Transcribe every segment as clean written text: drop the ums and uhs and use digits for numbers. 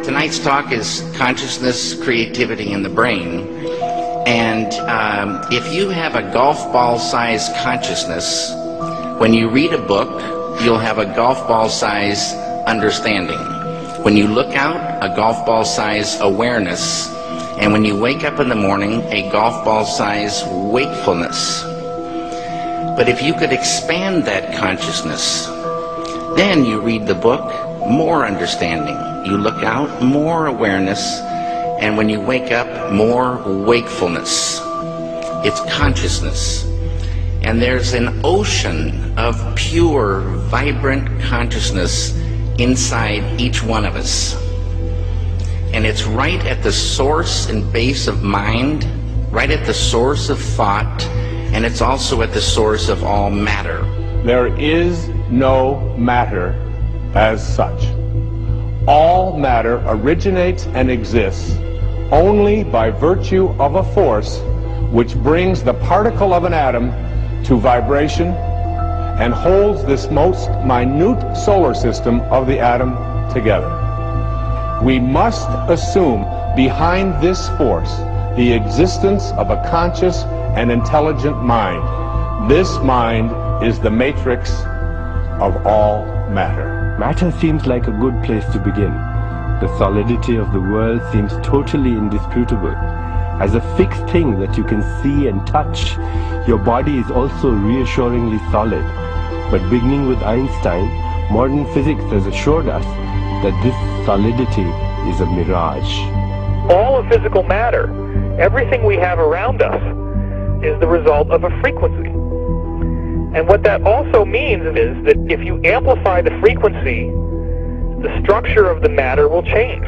Tonight's talk is consciousness, creativity, and the brain. And if you have a golf ball-sized consciousness, when you read a book, you'll have a golf ball-size understanding. When you look out, a golf ball-size awareness. And when you wake up in the morning, a golf ball-size wakefulness. But if you could expand that consciousness, then you read the book, more understanding. You look out, more awareness. And when you wake up, more wakefulness. It's consciousness. And there's an ocean of pure, vibrant consciousness inside each one of us. And it's right at the source and base of mind, right at the source of thought, and it's also at the source of all matter. There is no matter as such. All matter originates and exists only by virtue of a force which brings the particle of an atom to vibration and holds this most minute solar system of the atom together. We must assume behind this force the existence of a conscious and intelligent mind. This mind is the matrix of all matter. Matter seems like a good place to begin. The solidity of the world seems totally indisputable. As a fixed thing that you can see and touch, your body is also reassuringly solid. But beginning with Einstein, modern physics has assured us that this solidity is a mirage. All of physical matter, everything we have around us, is the result of a frequency. And what that also means is that if you amplify the frequency, the structure of the matter will change.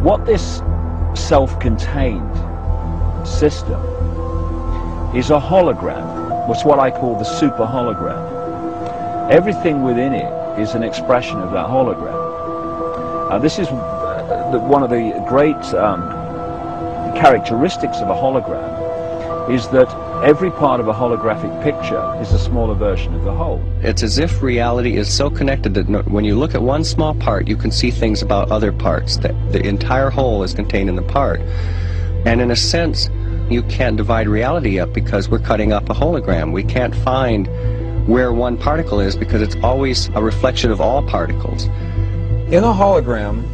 What this self-contained system is a hologram. It's what I call the super hologram. Everything within it is an expression of that hologram. This is one of the great characteristics of a hologram, is that every part of a holographic picture is a smaller version of the whole. It's as if reality is so connected that when you look at one small part, you can see things about other parts. That the entire whole is contained in the part. And in a sense, you can't divide reality up because we're cutting up a hologram. We can't find where one particle is because it's always a reflection of all particles. In a hologram,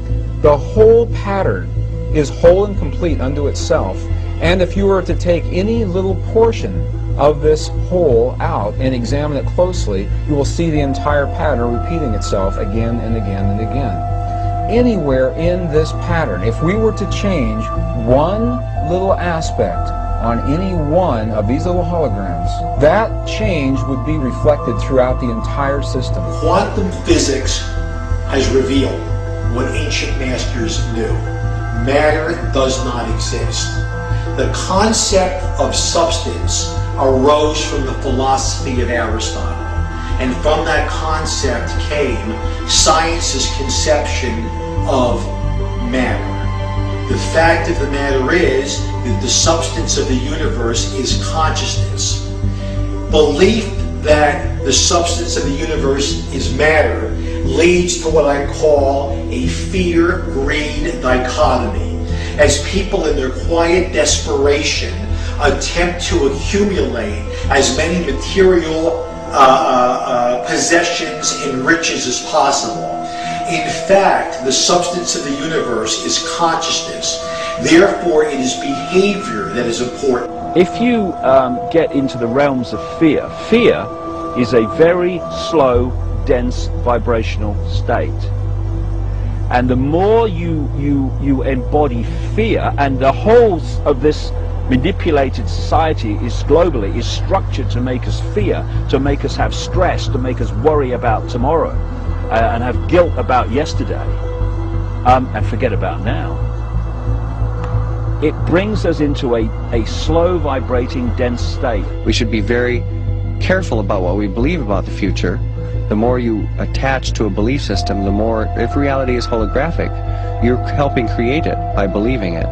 the whole pattern is whole and complete unto itself. And if you were to take any little portion of this whole out and examine it closely, you will see the entire pattern repeating itself again and again and again. Anywhere in this pattern, if we were to change one little aspect on any one of these little holograms, that change would be reflected throughout the entire system. Quantum physics has revealed what ancient masters knew. Matter does not exist. The concept of substance arose from the philosophy of Aristotle, and from that concept came science's conception of matter. The fact of the matter is that the substance of the universe is consciousness. Belief that the substance of the universe is matter leads to what I call a fear-greed dichotomy, as people in their quiet desperation attempt to accumulate as many material possessions and riches as possible. In fact, the substance of the universe is consciousness. Therefore, it is behavior that is important. If you get into the realms of fear, fear is a very slow, dense vibrational state. And the more you embody fear, and the whole of this manipulated society is globally is structured to make us fear, to make us have stress, to make us worry about tomorrow, and have guilt about yesterday, and forget about now. It brings us into a slow vibrating dense state. We should be very careful about what we believe about the future. The more you attach to a belief system, the more, if reality is holographic, you're helping create it by believing it.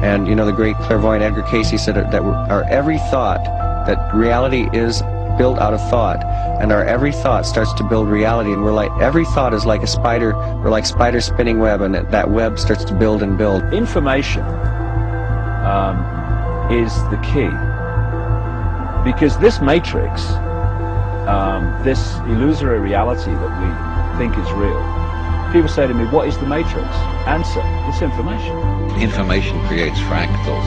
And you know, the great clairvoyant Edgar Cayce said that our every thought, that reality is built out of thought, and our every thought starts to build reality, and we're like, every thought is like a spider, we're like spider spinning web, and that web starts to build and build. Information is the key, because this matrix, this illusory reality that we think is real, people say to me, what is the matrix? Answer, it's information. Information creates fractals.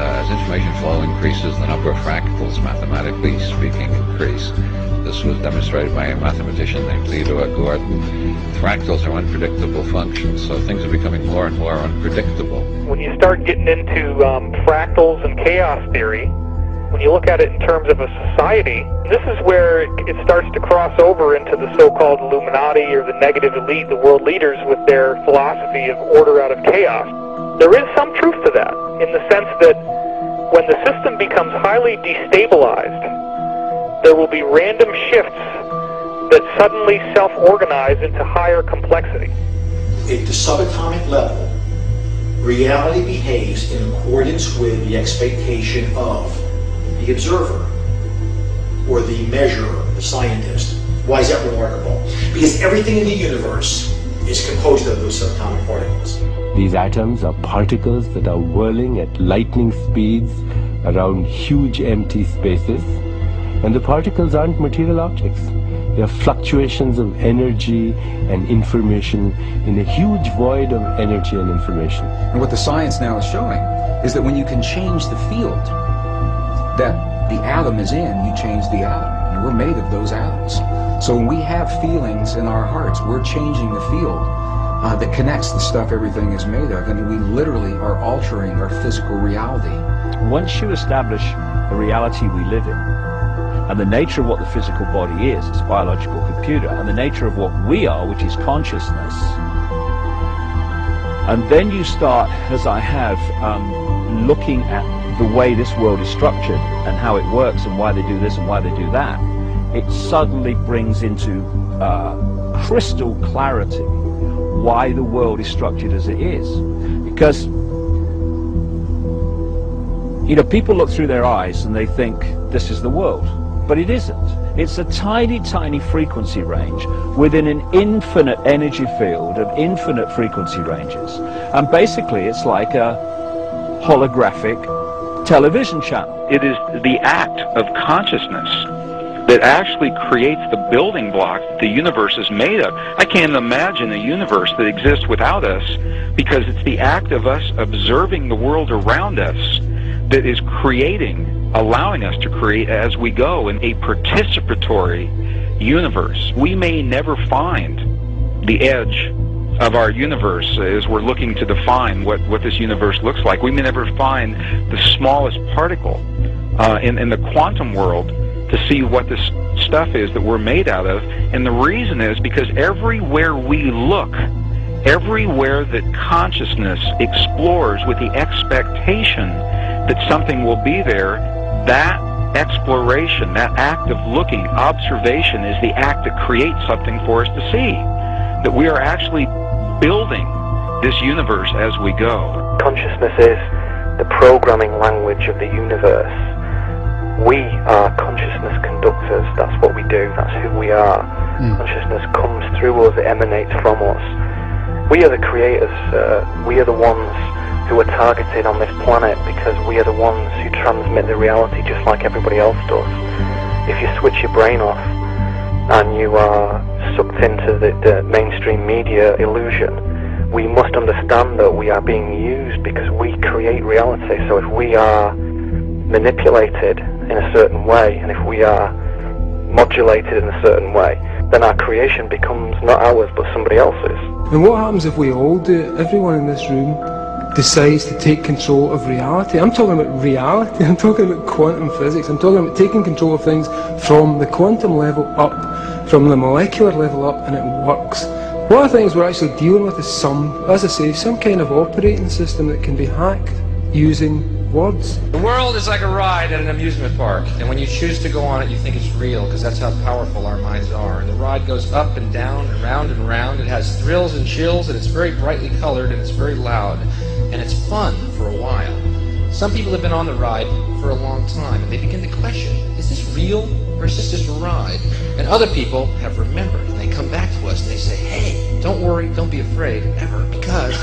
As information flow increases, the number of fractals, mathematically speaking, increase. This was demonstrated by a mathematician named Theodore Gordon. Fractals are unpredictable functions, so things are becoming more and more unpredictable. When you start getting into fractals and chaos theory, when you look at it in terms of a society, this is where it starts to cross over into the so-called Illuminati or the negative elite, the world leaders with their philosophy of order out of chaos. There is some truth to that, in the sense that when the system becomes highly destabilized, there will be random shifts that suddenly self-organize into higher complexity. At the subatomic level, reality behaves in accordance with the expectation of the observer or the measurer, the scientist. Why is that remarkable? Because everything in the universe is composed of those subatomic particles. These atoms are particles that are whirling at lightning speeds around huge empty spaces, and the particles aren't material objects. They are fluctuations of energy and information in a huge void of energy and information. And what the science now is showing is that when you can change the field that the atom is in, you change the atom. And we're made of those atoms. So when we have feelings in our hearts, we're changing the field that connects the stuff everything is made of, and we literally are altering our physical reality. Once you establish the reality we live in, and the nature of what the physical body is, it's a biological computer, and the nature of what we are, which is consciousness, and then you start, as I have, looking at the way this world is structured and how it works and why they do this and why they do that, it suddenly brings into crystal clarity why the world is structured as it is. Because, you know, people look through their eyes and they think this is the world, but it isn't. It's a tiny, tiny frequency range within an infinite energy field of infinite frequency ranges. And basically it's like a holographic television channel. It is the act of consciousness that actually creates the building blocks that the universe is made of. I can't imagine a universe that exists without us, because it's the act of us observing the world around us that is creating, allowing us to create as we go in a participatory universe. We may never find the edge of our universe as we're looking to define what this universe looks like. We may never find the smallest particle in the quantum world to see what this stuff is that we're made out of. And the reason is because everywhere we look, everywhere that consciousness explores with the expectation that something will be there, that exploration, that act of looking, observation, is the act that creates something for us to see. That we are actually building this universe as we go. Consciousness is the programming language of the universe. We are consciousness conductors. That's what we do. That's who we are. Consciousness comes through us. It emanates from us. We are the creators. We are the ones who are targeted on this planet because we are the ones who transmit the reality just like everybody else does. If you switch your brain off and you are sucked into the mainstream media illusion, we must understand that we are being used because we create reality. So if we are manipulated in a certain way, and if we are modulated in a certain way, then our creation becomes not ours but somebody else's. And what happens if we all do it? Everyone in this room decides to take control of reality. I'm talking about reality. I'm talking about quantum physics. I'm talking about taking control of things from the quantum level up, from the molecular level up, and it works. One of the things we're actually dealing with is as I say, some kind of operating system that can be hacked using words. The world is like a ride at an amusement park, and when you choose to go on it, you think it's real, because that's how powerful our minds are. And the ride goes up and down and round and round. It has thrills and chills, and it's very brightly colored, and it's very loud, and it's fun for a while. Some people have been on the ride for a long time, and they begin to question, is this real or is this just a ride? And other people have remembered, and they come back to us and they say, hey, don't worry, don't be afraid, ever, because